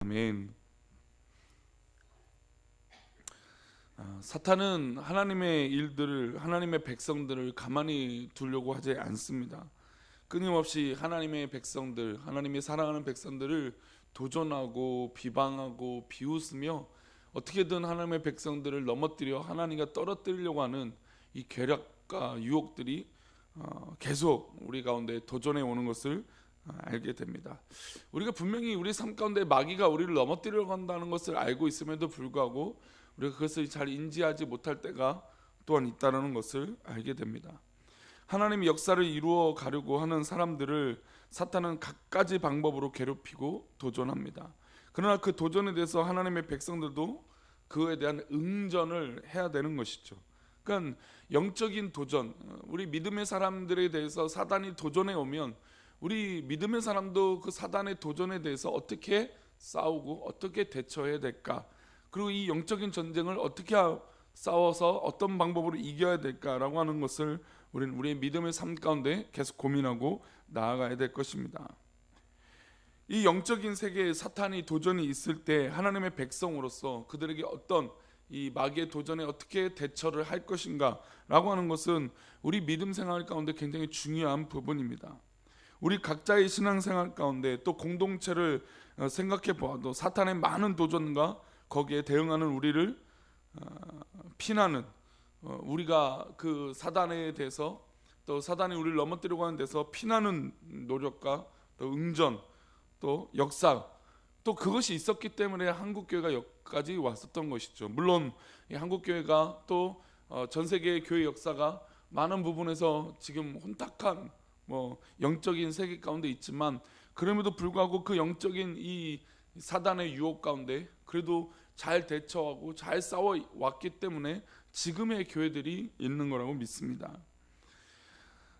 아멘. 사탄은 하나님의 일들을, 하나님의 백성들을 가만히 두려고 하지 않습니다. 끊임없이 하나님의 백성들, 하나님의 사랑하는 백성들을 도전하고 비방하고 비웃으며 어떻게든 하나님의 백성들을 넘어뜨려 하나님과 떨어뜨리려고 하는 이 계략과 유혹들이 계속 우리 가운데 도전해 오는 것을 알게 됩니다. 우리가 분명히 우리 삶 가운데 마귀가 우리를 넘어뜨리려고 한다는 것을 알고 있음에도 불구하고 우리가 그것을 잘 인지하지 못할 때가 또한 있다는 것을 알게 됩니다. 하나님의 역사를 이루어 가려고 하는 사람들을 사탄은 갖가지 방법으로 괴롭히고 도전합니다. 그러나 그 도전에 대해서 하나님의 백성들도 그에 대한 응전을 해야 되는 것이죠. 그러니까 영적인 도전, 우리 믿음의 사람들에 대해서 사단이 도전해 오면 우리 믿음의 사람도 그 사단의 도전에 대해서 어떻게 싸우고 어떻게 대처해야 될까, 그리고 이 영적인 전쟁을 어떻게 싸워서 어떤 방법으로 이겨야 될까라고 하는 것을 우리는 우리의 믿음의 삶 가운데 계속 고민하고 나아가야 될 것입니다. 이 영적인 세계에 사탄이 도전이 있을 때 하나님의 백성으로서 그들에게 어떤 이 마귀의 도전에 어떻게 대처를 할 것인가 라고 하는 것은 우리 믿음 생활 가운데 굉장히 중요한 부분입니다. 우리 각자의 신앙생활 가운데 또 공동체를 생각해 보아도 사탄의 많은 도전과 거기에 대응하는 우리를 피나는, 우리가 그 사단에 대해서 또 사단이 우리를 넘어뜨리려고 하는 데서 피나는 노력과 또 응전 또 역사, 또 그것이 있었기 때문에 한국교회가 여기까지 왔었던 것이죠. 물론 이 한국교회가 또 전 세계의 교회 역사가 많은 부분에서 지금 혼탁한 영적인 세계 가운데 있지만, 그럼에도 불구하고 그 영적인 이 사단의 유혹 가운데 그래도 잘 대처하고 잘 싸워왔기 때문에 지금의 교회들이 있는 거라고 믿습니다.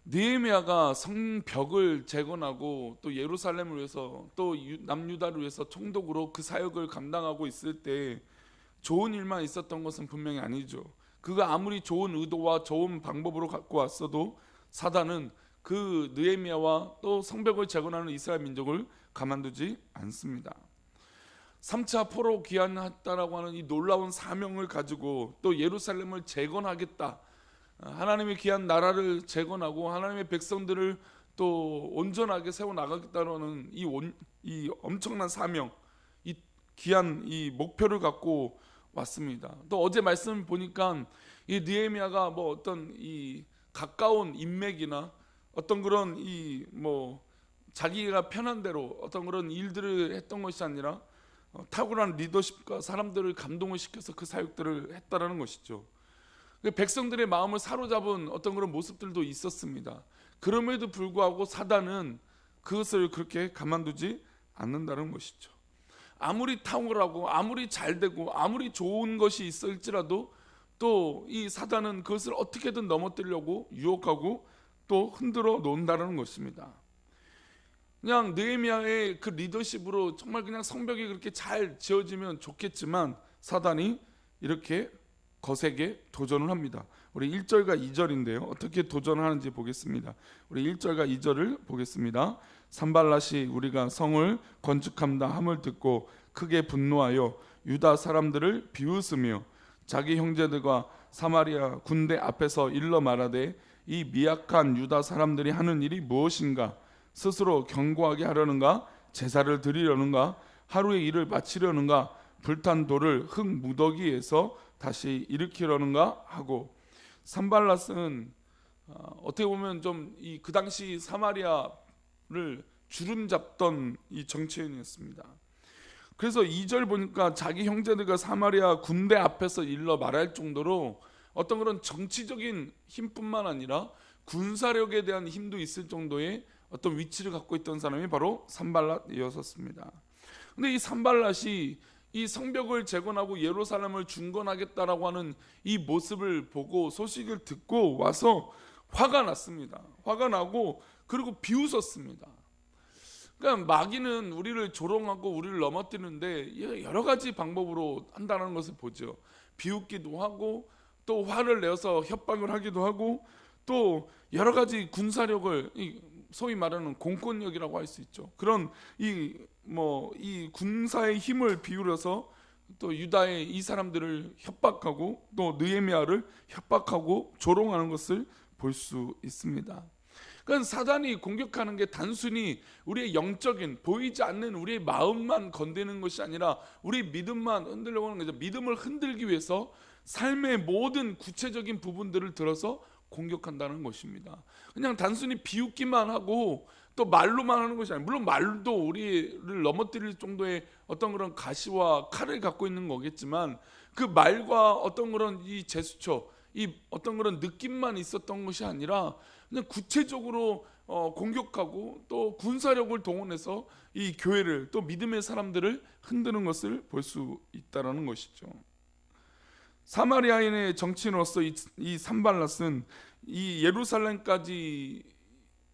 느헤미야가 성벽을 재건하고 또 예루살렘을 위해서 또 남유다를 위해서 총독으로 그 사역을 감당하고 있을 때 좋은 일만 있었던 것은 분명히 아니죠. 그가 아무리 좋은 의도와 좋은 방법으로 갖고 왔어도 사단은 그 느헤미야와 또 성벽을 재건하는 이스라엘 민족을 가만두지 않습니다. 3차 포로 귀환했다라고 하는 이 놀라운 사명을 가지고 또 예루살렘을 재건하겠다, 하나님의 귀한 나라를 재건하고 하나님의 백성들을 또 온전하게 세워나가겠다는 이 엄청난 사명, 이 귀한 이 목표를 갖고 왔습니다. 또 어제 말씀 보니까 이 느헤미야가 어떤 이 가까운 인맥이나 어떤 그런 이 자기가 편한 대로 어떤 그런 일들을 했던 것이 아니라 탁월한 리더십과 사람들을 감동을 시켜서 그 사역들을 했다라는 것이죠. 백성들의 마음을 사로잡은 어떤 그런 모습들도 있었습니다. 그럼에도 불구하고 사단은 그것을 그렇게 가만두지 않는다는 것이죠. 아무리 탁월하고 아무리 잘되고 아무리 좋은 것이 있을지라도 또 이 사단은 그것을 어떻게든 넘어뜨리려고 유혹하고 또 흔들어 놓는다는 것입니다. 그냥 느헤미야의 그 리더십으로 정말 그냥 성벽이 그렇게 잘 지어지면 좋겠지만 사단이 이렇게 거세게 도전을 합니다. 우리 1절과 2절인데요. 어떻게 도전을 하는지 보겠습니다. 우리 1절과 2절을 보겠습니다. 산발랏이 우리가 성을 건축한다 함을 듣고 크게 분노하여 유다 사람들을 비웃으며 자기 형제들과 사마리아 군대 앞에서 일러 말하되 이 미약한 유다 사람들이 하는 일이 무엇인가? 스스로 견고하게 하려는가? 제사를 드리려는가? 하루의 일을 마치려는가? 불탄 돌을 흙 무더기에서 다시 일으키려는가 하고, 산발랏은 어떻게 보면 좀 그 당시 사마리아를 주름잡던 이 정치인이었습니다. 그래서 2절 보니까 자기 형제들과 사마리아 군대 앞에서 일러 말할 정도로 어떤 그런 정치적인 힘뿐만 아니라 군사력에 대한 힘도 있을 정도의 어떤 위치를 갖고 있던 사람이 바로 산발랏이었습니다. 근데 이 산발랏이 이 성벽을 재건하고 예루살렘을 중건하겠다라고 하는 이 모습을 보고 소식을 듣고 와서 화가 났습니다. 화가 나고 그리고 비웃었습니다. 그러니까 마귀는 우리를 조롱하고 우리를 넘어뜨리는데 여러 가지 방법으로 한다는 것을 보죠. 비웃기도 하고 또 화를 내서 협박을 하기도 하고 또 여러 가지 군사력을 소위 말하는 공권력이라고 할 수 있죠. 그런 이 군사의 힘을 비울여서 또 유다의 이 사람들을 협박하고 또 느헤미야를 협박하고 조롱하는 것을 볼 수 있습니다. 그러니까 사단이 공격하는 게 단순히 우리의 영적인 보이지 않는 우리의 마음만 건드리는 것이 아니라 우리 믿음만 흔들려고 하는 거죠. 믿음을 흔들기 위해서 삶의 모든 구체적인 부분들을 들어서 공격한다는 것입니다. 그냥 단순히 비웃기만 하고 또 말로만 하는 것이 아니라, 물론 말도 우리를 넘어뜨릴 정도의 어떤 그런 가시와 칼을 갖고 있는 거겠지만 그 말과 어떤 그런 이 제스처, 이 어떤 그런 느낌만 있었던 것이 아니라 그냥 구체적으로 공격하고 또 군사력을 동원해서 이 교회를 또 믿음의 사람들을 흔드는 것을 볼 수 있다라는 것이죠. 사마리아인의 정치인으로서 이 산발랏은 이 예루살렘까지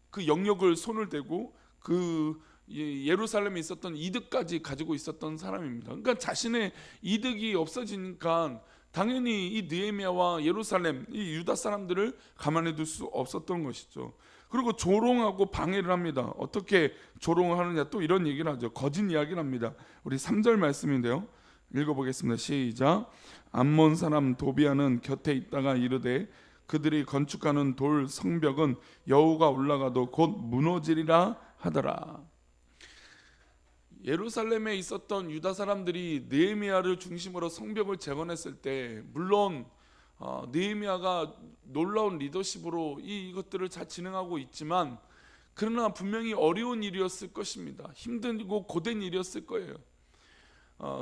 그 영역을 손을 대고 그 예루살렘에 있었던 이득까지 가지고 있었던 사람입니다. 그러니까 자신의 이득이 없어지니까 당연히 이 느헤미야와 예루살렘, 이 유다 사람들을 가만히 둘 수 없었던 것이죠. 그리고 조롱하고 방해를 합니다. 어떻게 조롱을 하느냐, 또 이런 얘기를 하죠. 거짓 이야기를 합니다. 우리 3절 말씀인데요, 읽어보겠습니다. 시작. 암몬 사람 도비아는 곁에 있다가 이르되 그들이 건축하는 돌 성벽은 여호가 올라가도 곧 무너지리라 하더라. 예루살렘에 있었던 유다 사람들이 느헤미야를 중심으로 성벽을 재건했을 때, 물론 느헤미야가 놀라운 리더십으로 이것들을 잘 진행하고 있지만, 그러나 분명히 어려운 일이었을 것입니다. 힘들고 고된 일이었을 거예요.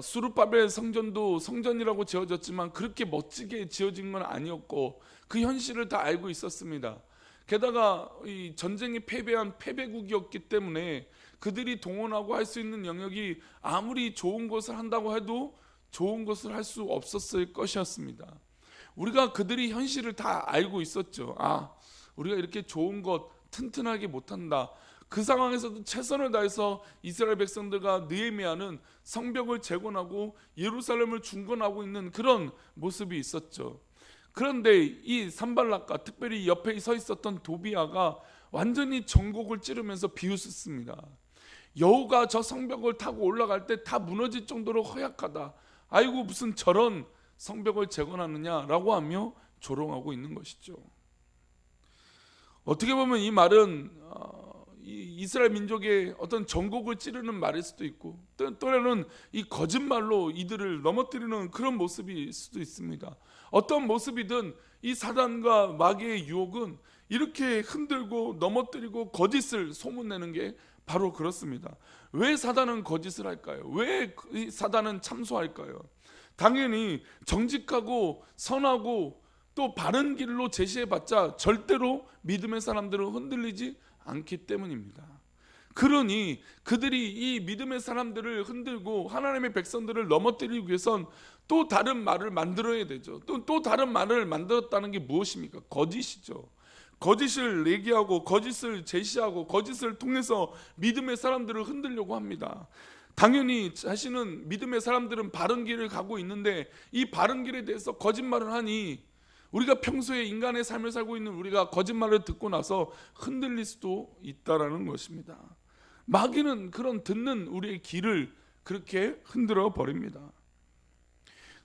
수르바벨 성전도 성전이라고 지어졌지만 그렇게 멋지게 지어진 건 아니었고 그 현실을 다 알고 있었습니다. 게다가 이 전쟁에 패배한 패배국이었기 때문에 그들이 동원하고 할 수 있는 영역이 아무리 좋은 것을 한다고 해도 좋은 것을 할 수 없었을 것이었습니다. 우리가 그들이 현실을 다 알고 있었죠. 우리가 이렇게 좋은 것 튼튼하게 못한다. 그 상황에서도 최선을 다해서 이스라엘 백성들과 느헤미야는 성벽을 재건하고 예루살렘을 중건하고 있는 그런 모습이 있었죠. 그런데 이 산발락과 특별히 옆에 서 있었던 도비아가 완전히 전곡을 찌르면서 비웃었습니다. 여호가 저 성벽을 타고 올라갈 때 다 무너질 정도로 허약하다. 아이고 무슨 저런 성벽을 재건하느냐라고 하며 조롱하고 있는 것이죠. 어떻게 보면 이 말은 이스라엘 민족의 어떤 전곡을 찌르는 말일 수도 있고, 또는 이 거짓말로 이들을 넘어뜨리는 그런 모습일 수도 있습니다. 어떤 모습이든 이 사단과 마귀의 유혹은 이렇게 흔들고 넘어뜨리고 거짓을 소문내는 게 바로 그렇습니다. 왜 사단은 거짓을 할까요? 왜 사단은 참소할까요? 당연히 정직하고 선하고 또 바른 길로 제시해봤자 절대로 믿음의 사람들은 흔들리지 않기 때문입니다. 그러니 그들이 이 믿음의 사람들을 흔들고 하나님의 백성들을 넘어뜨리기 위해선 또 다른 말을 만들어야 되죠. 또 다른 말을 만들었다는 게 무엇입니까? 거짓이죠. 거짓을 얘기하고 거짓을 제시하고 거짓을 통해서 믿음의 사람들을 흔들려고 합니다. 당연히 자신은 믿음의 사람들은 바른 길을 가고 있는데 이 바른 길에 대해서 거짓말을 하니 우리가 평소에 인간의 삶을 살고 있는 우리가 거짓말을 듣고 나서 흔들릴 수도 있다라는 것입니다. 마귀는 그런 듣는 우리의 길을 그렇게 흔들어 버립니다.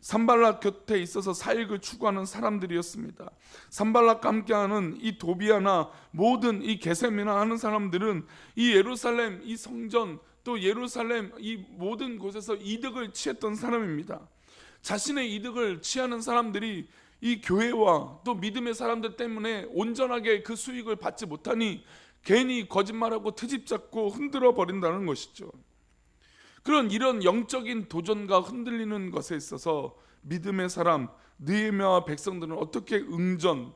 산발락 곁에 있어서 사익을 추구하는 사람들이었습니다. 산발락과 함께하는 이 도비아나 모든 이 게셈이나 하는 사람들은 이 예루살렘 이 성전 또 예루살렘 이 모든 곳에서 이득을 취했던 사람입니다. 자신의 이득을 취하는 사람들이 이 교회와 또 믿음의 사람들 때문에 온전하게 그 수익을 받지 못하니 괜히 거짓말하고 트집 잡고 흔들어 버린다는 것이죠. 이런 영적인 도전과 흔들리는 것에 있어서 믿음의 사람 느헤미야와 백성들은 어떻게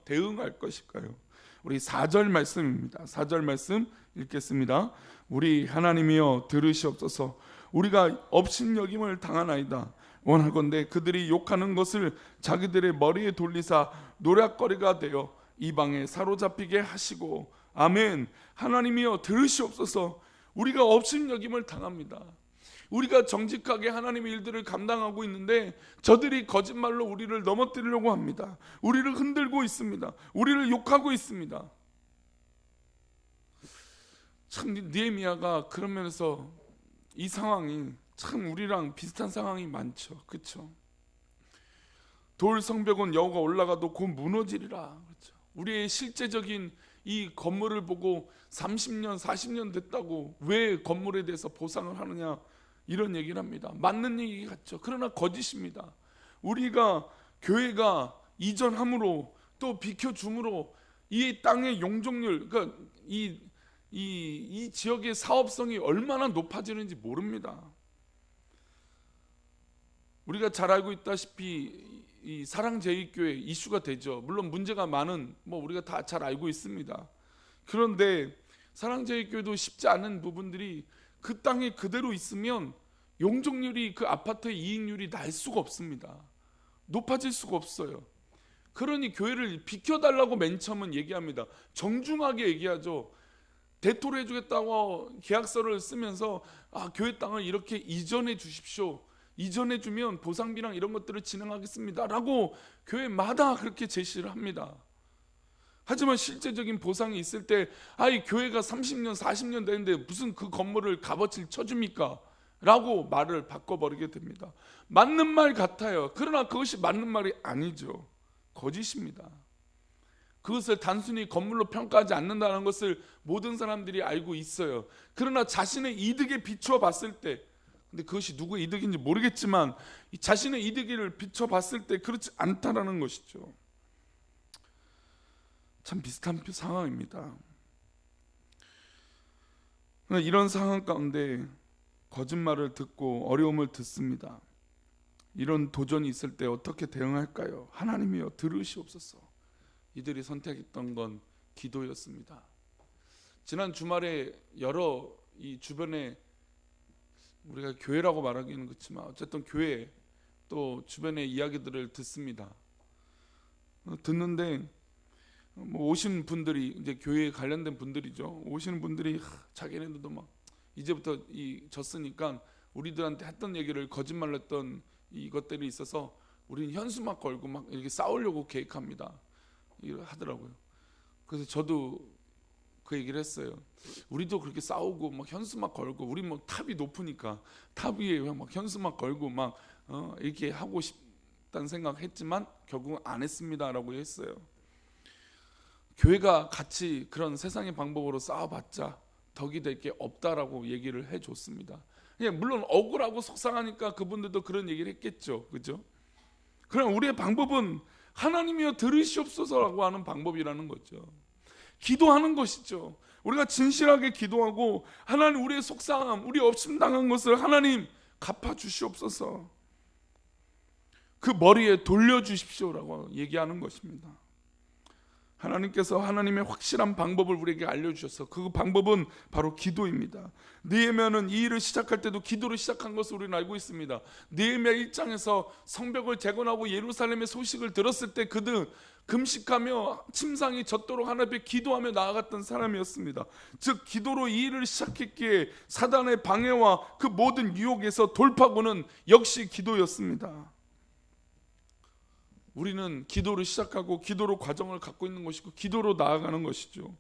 대응할 것일까요? 우리 4절 말씀입니다. 4절 말씀 읽겠습니다. 우리 하나님이여 들으시옵소서. 우리가 업신여김을 당하나이다. 원하건대 그들이 욕하는 것을 자기들의 머리에 돌리사 노략거리가 되어 이방에 사로잡히게 하시고. 아멘. 하나님이여 들으시옵소서. 우리가 업신여김을 당합니다. 우리가 정직하게 하나님의 일들을 감당하고 있는데 저들이 거짓말로 우리를 넘어뜨리려고 합니다. 우리를 흔들고 있습니다. 우리를 욕하고 있습니다. 참 느헤미야가 그런 면에서 이 상황이 참 우리랑 비슷한 상황이 많죠. 그렇죠? 돌 성벽은 여호가 올라가도 곧 무너지리라. 그렇죠? 우리의 실제적인 이 건물을 보고 30년 40년 됐다고 왜 건물에 대해서 보상을 하느냐, 이런 얘기를 합니다. 맞는 얘기 같죠. 그러나 거짓입니다. 우리가 교회가 이전함으로 또 비켜줌으로 이 땅의 용적률, 그러니까 이 지역의 사업성이 얼마나 높아지는지 모릅니다. 우리가 잘 알고 있다시피 이 사랑제일교회 이슈가 되죠. 물론 문제가 많은 우리가 다 잘 알고 있습니다. 그런데 사랑제일교회도 쉽지 않은 부분들이 그 땅에 그대로 있으면 용적률이, 그 아파트의 이익률이 날 수가 없습니다. 높아질 수가 없어요. 그러니 교회를 비켜달라고 맨 처음은 얘기합니다. 정중하게 얘기하죠. 대토를 해주겠다고 계약서를 쓰면서 교회 땅을 이렇게 이전해 주십시오. 이전해 주면 보상비랑 이런 것들을 진행하겠습니다 라고 교회마다 그렇게 제시를 합니다. 하지만 실제적인 보상이 있을 때 이 교회가 30년 40년 되는데 무슨 그 건물을 값어치를 쳐줍니까? 라고 말을 바꿔버리게 됩니다. 맞는 말 같아요. 그러나 그것이 맞는 말이 아니죠. 거짓입니다. 그것을 단순히 건물로 평가하지 않는다는 것을 모든 사람들이 알고 있어요. 그러나 자신의 이득에 비추어 봤을 때, 근데 그것이 누구의 이득인지 모르겠지만 자신의 이득을 비춰봤을 때 그렇지 않다라는 것이죠. 참 비슷한 상황입니다. 이런 상황 가운데 거짓말을 듣고 어려움을 듣습니다. 이런 도전이 있을 때 어떻게 대응할까요? 하나님이여 들으시옵소서. 이들이 선택했던 건 기도였습니다. 지난 주말에 여러 이 주변에, 우리가 교회라고 말하기는 그렇지만 어쨌든 교회 또 주변의 이야기들을 듣습니다. 듣는데 오신 분들이 이제 교회에 관련된 분들이죠. 오시는 분들이 자기네들도 막 이제부터 졌으니까 우리들한테 했던 얘기를 거짓말로 했던 이것들이 있어서 우리는 현수막 걸고 막 이렇게 싸우려고 계획합니다. 하더라고요. 그래서 저도 그 얘기를 했어요. 우리도 그렇게 싸우고 막 현수막 걸고, 우리 탑이 높으니까 탑 위에 막 현수막 걸고 막 이렇게 하고 싶다는 생각했지만 결국은 안 했습니다라고 했어요. 교회가 같이 그런 세상의 방법으로 싸워봤자 덕이 될 게 없다라고 얘기를 해줬습니다. 물론 억울하고 속상하니까 그분들도 그런 얘기를 했겠죠, 그죠? 그럼 우리의 방법은 하나님이여 들으시옵소서라고 하는 방법이라는 거죠. 기도하는 것이죠. 우리가 진실하게 기도하고 하나님, 우리의 속상함, 우리 업심당한 것을 하나님 갚아주시옵소서, 그 머리에 돌려주십시오라고 얘기하는 것입니다. 하나님께서 하나님의 확실한 방법을 우리에게 알려주셔서 그 방법은 바로 기도입니다. 느헤미야는 이 일을 시작할 때도 기도로 시작한 것을 우리는 알고 있습니다. 느헤미야 1장에서 성벽을 재건하고 예루살렘의 소식을 들었을 때 그는 금식하며 침상이 젖도록 하나님 앞에 기도하며 나아갔던 사람이었습니다. 즉 기도로 이 일을 시작했기에 사단의 방해와 그 모든 유혹에서 돌파구는 역시 기도였습니다. 우리는 기도를 시작하고 기도로 과정을 갖고 있는 것이고 기도로 나아가는 것이죠.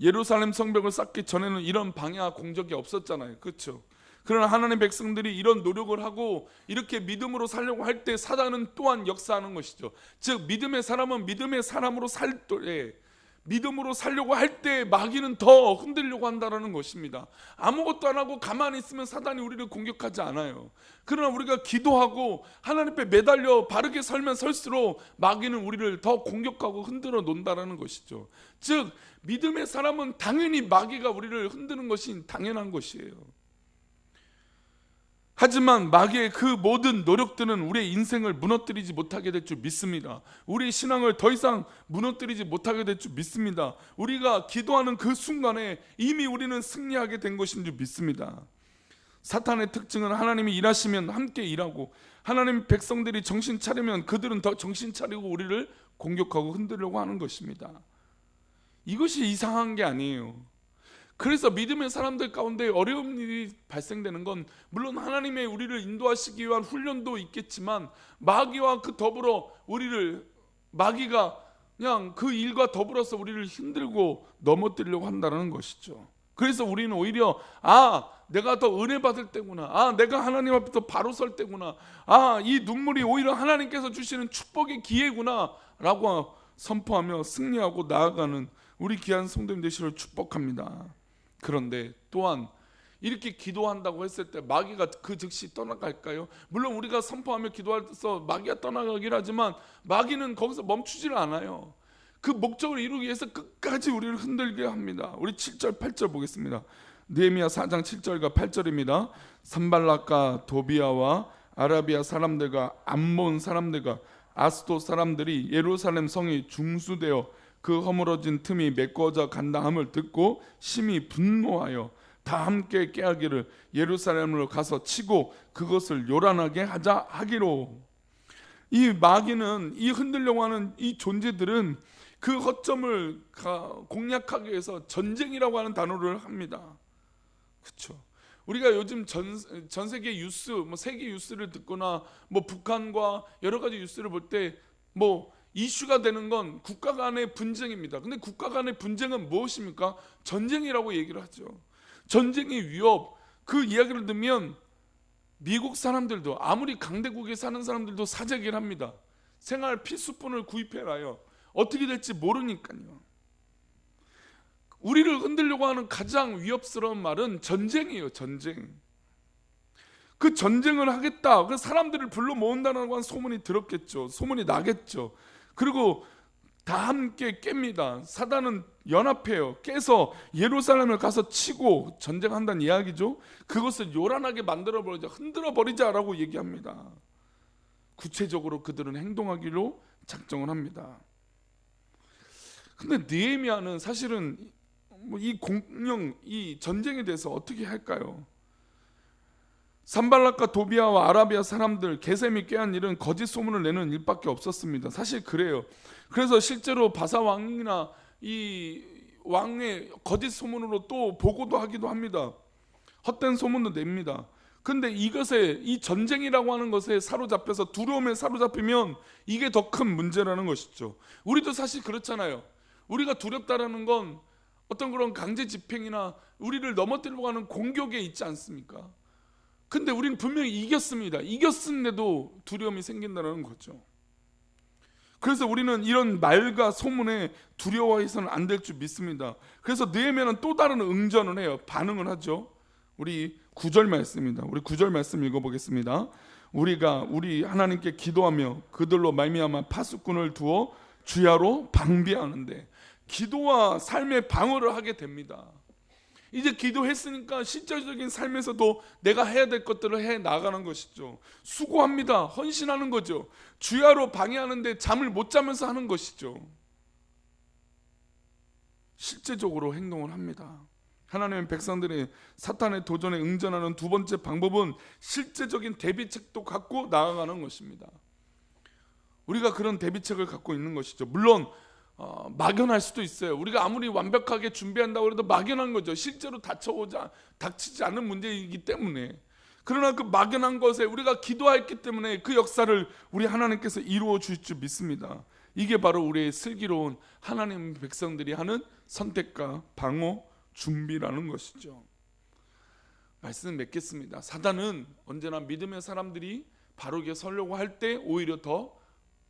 예루살렘 성벽을 쌓기 전에는 이런 방해와 공적이 없었잖아요, 그렇죠? 그러나 하나님의 백성들이 이런 노력을 하고 이렇게 믿음으로 살려고 할 때 사단은 또한 역사하는 것이죠. 즉 믿음의 사람은 믿음의 사람으로 살 때, 믿음으로 살려고 할 때 마귀는 더 흔들려고 한다는 것입니다. 아무것도 안 하고 가만히 있으면 사단이 우리를 공격하지 않아요. 그러나 우리가 기도하고 하나님 앞에 매달려 바르게 살면 설수록 마귀는 우리를 더 공격하고 흔들어 놓는다는 것이죠. 즉 믿음의 사람은 당연히 마귀가 우리를 흔드는 것이 당연한 것이에요. 하지만 마귀의 그 모든 노력들은 우리의 인생을 무너뜨리지 못하게 될 줄 믿습니다. 우리의 신앙을 더 이상 무너뜨리지 못하게 될 줄 믿습니다. 우리가 기도하는 그 순간에 이미 우리는 승리하게 된 것인 줄 믿습니다. 사탄의 특징은 하나님이 일하시면 함께 일하고 하나님 백성들이 정신 차리면 그들은 더 정신 차리고 우리를 공격하고 흔들려고 하는 것입니다. 이것이 이상한 게 아니에요. 그래서 믿음의 사람들 가운데 어려운 일이 발생되는 건 물론 하나님의 우리를 인도하시기 위한 훈련도 있겠지만 마귀와 그 더불어 마귀가 그냥 그 일과 더불어서 우리를 힘들고 넘어뜨리려고 한다는 것이죠. 그래서 우리는 오히려 내가 더 은혜 받을 때구나, 내가 하나님 앞에 더 바로 설 때구나, 이 눈물이 오히려 하나님께서 주시는 축복의 기회구나 라고 선포하며 승리하고 나아가는 우리 귀한 성도님 되시기를 축복합니다. 그런데 또한 이렇게 기도한다고 했을 때 마귀가 그 즉시 떠나갈까요? 물론 우리가 선포하며 기도해서 마귀가 떠나가긴 하지만 마귀는 거기서 멈추질 않아요. 그 목적을 이루기 위해서 끝까지 우리를 흔들게 합니다. 우리 7절 8절 보겠습니다. 느헤미야 4장 7절과 8절입니다. 산발락과 도비아와 아라비아 사람들과 암몬 사람들과 아스돗 사람들이 예루살렘 성이 중수되어 그 허물어진 틈이 메꿔져 간다 함을 듣고 심히 분노하여 다 함께 깨하기를 예루살렘으로 가서 치고 그것을 요란하게 하자 하기로. 이 마귀는, 이 흔들려고 하는 이 존재들은 그 허점을 공략하기 위해서 전쟁이라고 하는 단어를 합니다. 그렇죠? 우리가 요즘 전 세계 뉴스, 세계 뉴스를 듣거나 북한과 여러 가지 뉴스를 볼 때 이슈가 되는 건 국가 간의 분쟁입니다. 근데 국가 간의 분쟁은 무엇입니까? 전쟁이라고 얘기를 하죠. 전쟁의 위협, 그 이야기를 듣면 미국 사람들도, 아무리 강대국에 사는 사람들도 사재기를 합니다. 생활 필수품을 구입해라요. 어떻게 될지 모르니까요. 우리를 흔들려고 하는 가장 위협스러운 말은 전쟁이에요. 전쟁. 그 전쟁을 하겠다, 그 사람들을 불러 모은다는 건 소문이 들었겠죠. 소문이 나겠죠. 그리고 다 함께 깹니다. 사단은 연합해요. 깨서 예루살렘을 가서 치고 전쟁한다는 이야기죠. 그것을 요란하게 만들어버리자, 흔들어버리자라고 얘기합니다. 구체적으로 그들은 행동하기로 작정을 합니다. 근데 느헤미야는 사실은 이 공영, 이 전쟁에 대해서 어떻게 할까요? 산발락과 도비아와 아라비아 사람들 게셈이 꾀한 일은 거짓 소문을 내는 일밖에 없었습니다. 사실 그래요. 그래서 실제로 바사 왕이나 이 왕의 거짓 소문으로 또 보고도 하기도 합니다. 헛된 소문도 냅니다. 근데 이것에, 이 전쟁이라고 하는 것에 사로잡혀서 두려움에 사로잡히면 이게 더 큰 문제라는 것이죠. 우리도 사실 그렇잖아요. 우리가 두렵다라는 건 어떤 그런 강제 집행이나 우리를 넘어뜨리려고 하는 공격에 있지 않습니까? 근데 우리는 분명히 이겼습니다. 이겼는데도 두려움이 생긴다는 거죠. 그래서 우리는 이런 말과 소문에 두려워해서는 안 될 줄 믿습니다. 그래서 느헤미야는 또 다른 응전을 해요. 반응을 하죠. 우리 9절 말씀입니다. 우리 9절 말씀 읽어보겠습니다. 우리가 우리 하나님께 기도하며 그들로 말미암아 파수꾼을 두어 주야로 방비하는데, 기도와 삶의 방어를 하게 됩니다. 이제 기도했으니까 실질적인 삶에서도 내가 해야 될 것들을 해 나가는 것이죠. 수고합니다. 헌신하는 거죠. 주야로 방해하는데 잠을 못 자면서 하는 것이죠. 실제적으로 행동을 합니다. 하나님의 백성들이 사탄의 도전에 응전하는 두 번째 방법은 실제적인 대비책도 갖고 나아가는 것입니다. 우리가 그런 대비책을 갖고 있는 것이죠. 물론 막연할 수도 있어요. 우리가 아무리 완벽하게 준비한다고 해도 막연한 거죠. 실제로 닥치지 않는 문제이기 때문에. 그러나 그 막연한 것에 우리가 기도했기 때문에 그 역사를 우리 하나님께서 이루어 주실 줄 믿습니다. 이게 바로 우리의 슬기로운 하나님 백성들이 하는 선택과 방어, 준비라는 것이죠. 말씀 맺겠습니다. 사단은 언제나 믿음의 사람들이 바르게 서려고 할 때 오히려 더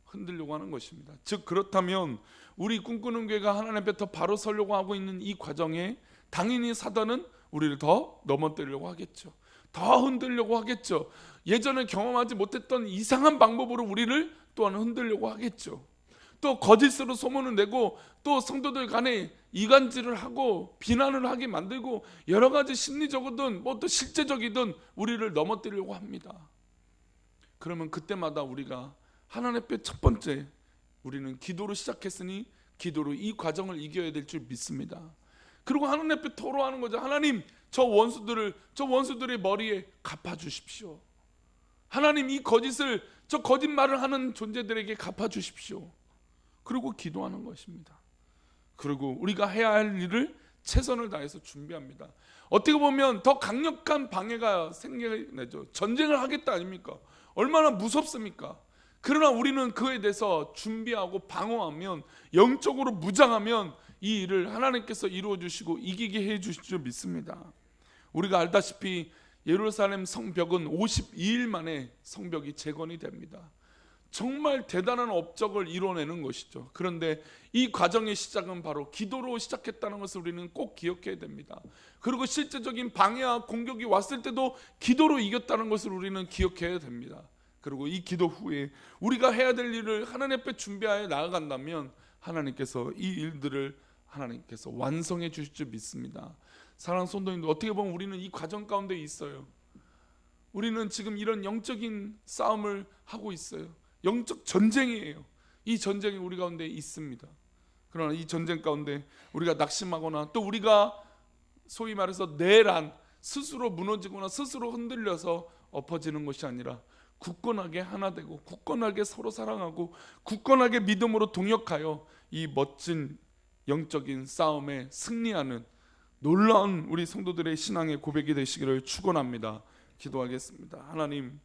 흔들려고 하는 것입니다. 즉 그렇다면 우리 꿈꾸는 교회가 하나님 앞에 더 바로 서려고 하고 있는 이 과정에 당연히 사단은 우리를 더 넘어뜨리려고 하겠죠. 더 흔들려고 하겠죠. 예전에 경험하지 못했던 이상한 방법으로 우리를 또한 흔들려고 하겠죠. 또 거짓으로 소문을 내고 또 성도들 간에 이간질을 하고 비난을 하게 만들고 여러 가지 심리적이든 또 실제적이든 우리를 넘어뜨리려고 합니다. 그러면 그때마다 우리가 하나님 앞에 첫 번째 우리는 기도로 시작했으니 기도로 이 과정을 이겨야 될 줄 믿습니다. 그리고 하나님 앞에 토로하는 거죠. 하나님, 저 원수들의 머리에 갚아주십시오. 하나님, 이 저 거짓말을 하는 존재들에게 갚아주십시오. 그리고 기도하는 것입니다. 그리고 우리가 해야 할 일을 최선을 다해서 준비합니다. 어떻게 보면 더 강력한 방해가 생겨내죠. 전쟁을 하겠다 아닙니까? 얼마나 무섭습니까? 그러나 우리는 그에 대해서 준비하고 방어하면, 영적으로 무장하면 이 일을 하나님께서 이루어 주시고 이기게 해 주실 줄 믿습니다. 우리가 알다시피 예루살렘 성벽은 52일 만에 성벽이 재건이 됩니다. 정말 대단한 업적을 이뤄내는 것이죠. 그런데 이 과정의 시작은 바로 기도로 시작했다는 것을 우리는 꼭 기억해야 됩니다. 그리고 실제적인 방해와 공격이 왔을 때도 기도로 이겼다는 것을 우리는 기억해야 됩니다. 그리고 이 기도 후에 우리가 해야 될 일을 하나님 앞에 준비하여 나아간다면 하나님께서 이 일들을 하나님께서 완성해 주실 줄 믿습니다. 사랑하는 성도님들, 어떻게 보면 우리는 이 과정 가운데 있어요. 우리는 지금 이런 영적인 싸움을 하고 있어요. 영적 전쟁이에요. 이 전쟁이 우리 가운데 있습니다. 그러나 이 전쟁 가운데 우리가 낙심하거나 또 우리가 소위 말해서 내란, 스스로 무너지거나 스스로 흔들려서 엎어지는 것이 아니라 굳건하게 하나 되고 굳건하게 서로 사랑하고 굳건하게 믿음으로 동역하여 이 멋진 영적인 싸움에 승리하는 놀라운 우리 성도들의 신앙의 고백이 되시기를 축원합니다. 기도하겠습니다. 하나님,